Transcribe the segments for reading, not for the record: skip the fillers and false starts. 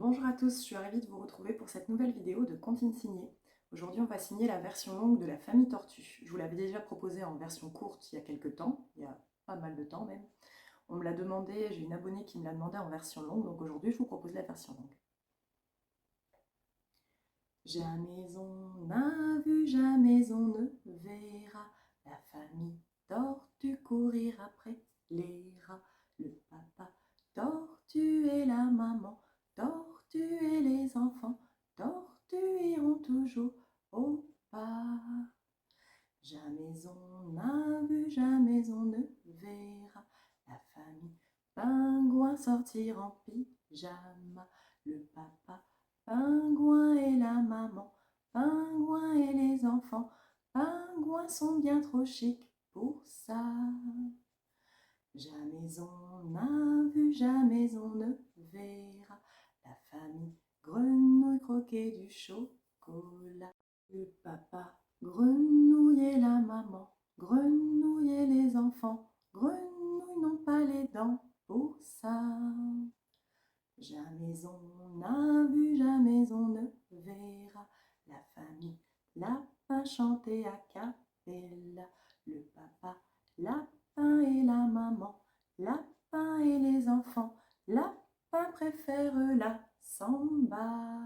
Bonjour à tous, je suis ravie de vous retrouver pour cette nouvelle vidéo de Comptine signée. Aujourd'hui, on va signer la version longue de la famille Tortue. Je vous l'avais déjà proposée en version courte il y a quelques temps, il y a pas mal de temps même. On me l'a demandé, j'ai une abonnée qui me l'a demandé en version longue, donc aujourd'hui, je vous propose la version longue. Jamais on n'a vu, jamais on ne verra la famille Tortue courir après les rats. Le papa Tortue et la maman Tortue et les enfants Tortue iront toujours au pas. Jamais on n'a vu, jamais on ne verra la famille Pingouin sortir en pyjama. Le papa Pingouin et la maman Pingouin et les enfants Pingouins sont bien trop chics pour ça. Jamais on n'a vu, jamais on ne verra la famille Grenouille croquer du chocolat. Le papa Grenouille et la maman Grenouille et les enfants Grenouille n'ont pas les dents pour ça. Jamais on n'a vu, jamais on ne verra la famille Lapin chanter à cappella. Le papa Lapin et la maman Lapin et les enfants Lapin préfèrent la samba.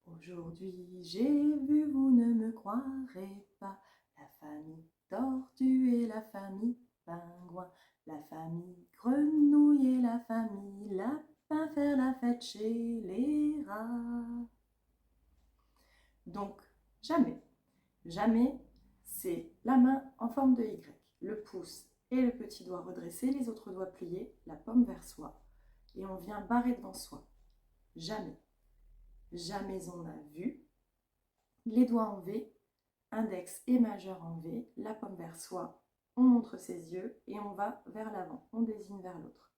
Aujourd'hui j'ai vu, vous ne me croirez pas, la famille Tortue et la famille Pingouin, la famille Grenouille et la famille Lapin faire la fête chez les rats. Donc jamais, jamais, c'est la main en forme de Y, le pouce et le petit doigt redressés, les autres doigts pliés, la paume vers soi, et on vient barrer devant soi. Jamais. Jamais on a vu, les doigts en V, index et majeur en V, la paume vers soi, on montre ses yeux et on va vers l'avant, on désigne vers l'autre.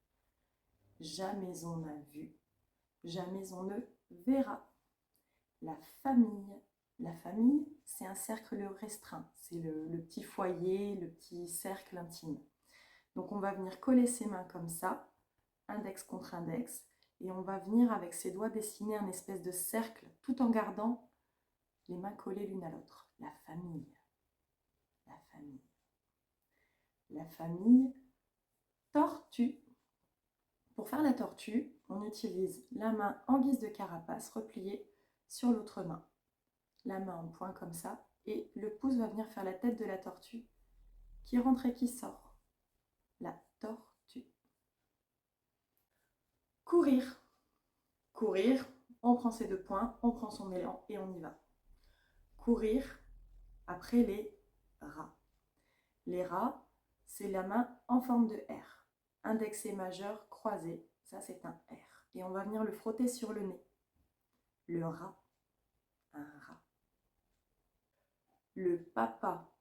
Jamais on a vu, jamais on ne verra. La famille, c'est un cercle restreint, c'est le petit foyer, le petit cercle intime. Donc on va venir coller ses mains comme ça, index contre index, et on va venir avec ses doigts dessiner un espèce de cercle tout en gardant les mains collées l'une à l'autre. La famille. La famille. La famille Tortue. Pour faire la tortue, on utilise la main en guise de carapace repliée sur l'autre main. La main en point comme ça, et le pouce va venir faire la tête de la tortue qui rentre et qui sort. La tortue. Courir. Courir, on prend ses deux poings, on prend son élan et on y va. Courir après les rats. Les rats, c'est la main en forme de R. Index et majeur croisés, ça c'est un R. Et on va venir le frotter sur le nez. Le rat, un rat. Le papa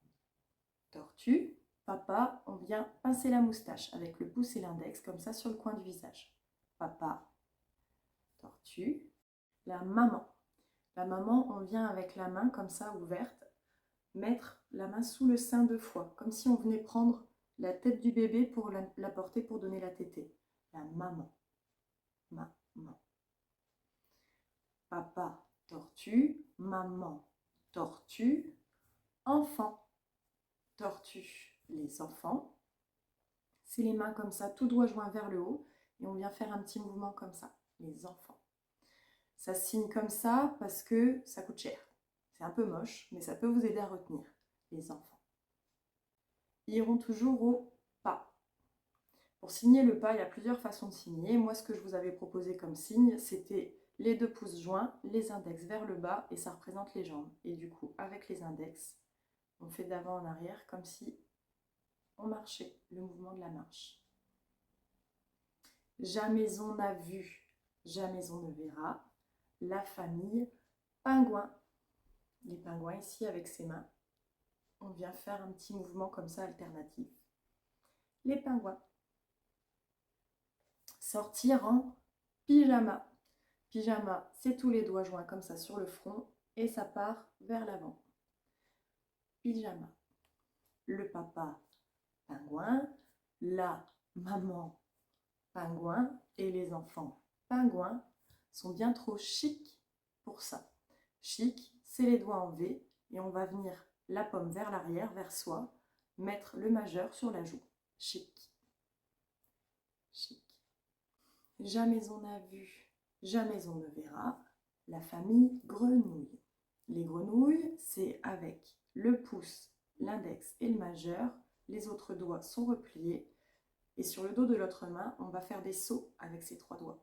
tortue, papa, on vient pincer la moustache avec le pouce et l'index comme ça sur le coin du visage. Papa tortue. La maman, on vient avec la main comme ça ouverte, mettre la main sous le sein 2 fois, comme si on venait prendre la tête du bébé pour la porter pour donner la tétée. La maman. Maman. Papa tortue, maman tortue, enfant tortue. Les enfants, c'est les mains comme ça, tout doigt joint vers le haut, et on vient faire un petit mouvement comme ça. Les enfants. Ça se signe comme ça parce que ça coûte cher. C'est un peu moche, mais ça peut vous aider à retenir. Les enfants. Ils iront toujours au pas. Pour signer le pas, il y a plusieurs façons de signer. Moi, ce que je vous avais proposé comme signe, c'était les deux pouces joints, les index vers le bas, et ça représente les jambes. Et du coup, avec les index, on fait d'avant en arrière comme si on marchait, le mouvement de la marche. Jamais on n'a vu, jamais on ne verra la famille Pingouin. Les pingouins ici avec ses mains. On vient faire un petit mouvement comme ça alternatif. Les pingouins. Sortir en pyjama. Pyjama, c'est tous les doigts joints comme ça sur le front et ça part vers l'avant. Pyjama. Le papa pingouin, la maman pingouin et les enfants pingouins sont bien trop chics pour ça. Chic, c'est les doigts en V et on va venir la pomme vers l'arrière, vers soi, mettre le majeur sur la joue. Chic. Chic. Jamais on n'a vu, jamais on ne verra la famille grenouille. Les grenouilles, c'est avec le pouce, l'index et le majeur. Les autres doigts sont repliés. Et sur le dos de l'autre main, on va faire des sauts avec ces 3 doigts.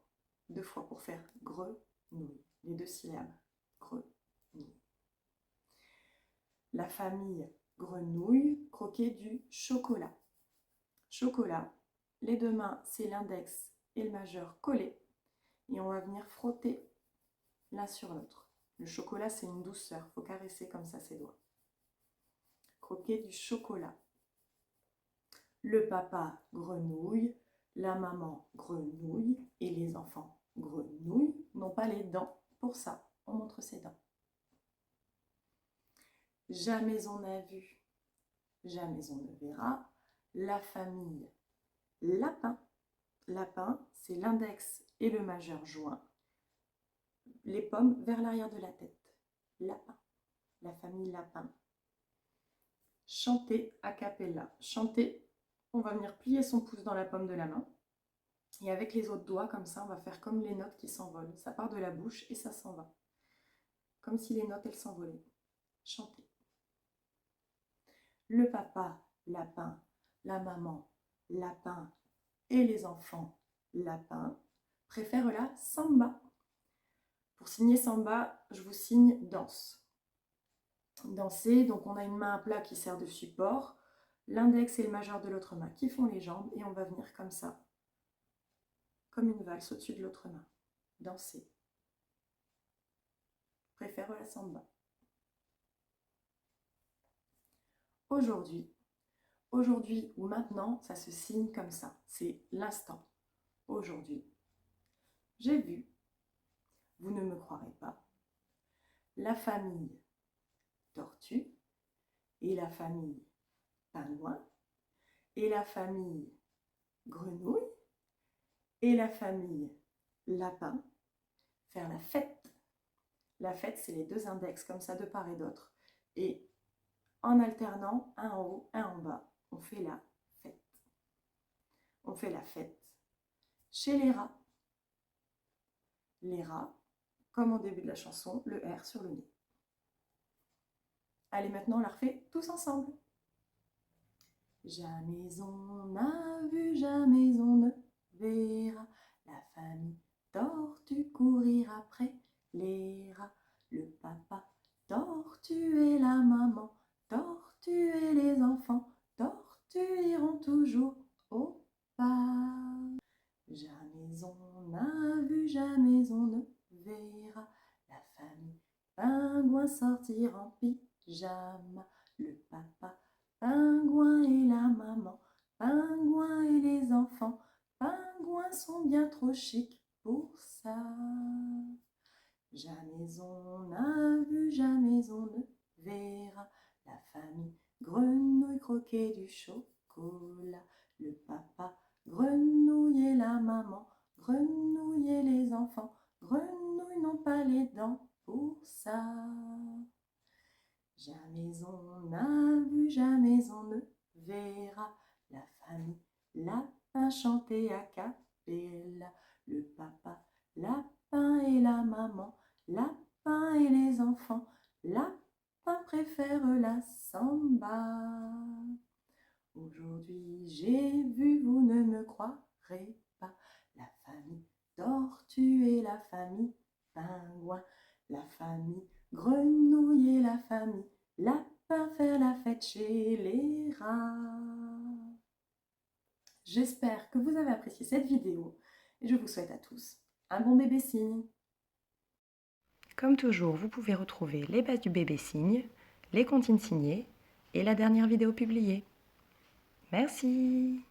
2 fois pour faire grenouille. Les 2 syllabes. Grenouille. La famille grenouille, croquer du chocolat. Chocolat, les 2 mains, c'est l'index et le majeur collés. Et on va venir frotter l'un sur l'autre. Le chocolat, c'est une douceur. Il faut caresser comme ça ses doigts. Croquer du chocolat. Le papa grenouille, la maman grenouille et les enfants grenouilles n'ont pas les dents. Pour ça, on montre ses dents. Jamais on n'a vu, jamais on ne verra la famille lapin. Lapin, c'est l'index et le majeur joints. Les pommes vers l'arrière de la tête. Lapin. La famille lapin. Chanter a cappella. Chanter, on va venir plier son pouce dans la paume de la main. Et avec les autres doigts, comme ça, on va faire comme les notes qui s'envolent. Ça part de la bouche et ça s'en va. Comme si les notes, elles s'envolaient. Chanter. Le papa, lapin, la maman, lapin et les enfants, lapin, préfèrent la samba. Pour signer samba, je vous signe danse. Danser, donc on a une main à plat qui sert de support, l'index et le majeur de l'autre main qui font les jambes et on va venir comme ça, comme une valse au-dessus de l'autre main. Danser. Préfère la samba. Aujourd'hui ou maintenant, ça se signe comme ça. C'est l'instant. Aujourd'hui, j'ai vu, vous ne me croirez pas, la famille tortue et la famille pingouin et la famille grenouille et la famille lapin faire la fête. La fête, c'est les 2 index comme ça de part et d'autre. Et en alternant, un en haut, un en bas, on fait la fête. On fait la fête chez les rats. Les rats, comme au début de la chanson, le R sur le nez. Allez, maintenant, on la refait tous ensemble. Jamais on n'a vu, jamais on ne verra la famille tortue courir après les rats. Le papa tortue et la maman tortue et les enfants tortues iront toujours au pas. Jamais on n'a vu, jamais on ne verra la famille pingouin sortir en pyjama. Le papa pingouin et la maman pingouin et les enfants pingouins sont bien trop chics pour ça. Jamais on n'a vu, jamais on ne verra la famille grenouille croquer du chocolat. Le papa grenouille et la maman grenouille et les enfants grenouilles n'ont pas les dents pour ça. Jamais on n'a vu, jamais on ne verra la famille lapin chanter à cappella. Le papa lapin et la maman lapin et les enfants lapin préfèrent la samba. Aujourd'hui j'ai vu, vous ne me croirez pas, la famille tortue et la famille pingouin, la famille grenouille et la famille lapin faire la fête chez les rats. J'espère que vous avez apprécié cette vidéo et je vous souhaite à tous un bon bébé signe. Comme toujours, vous pouvez retrouver les bases du bébé signe, les comptines signées et la dernière vidéo publiée. Merci.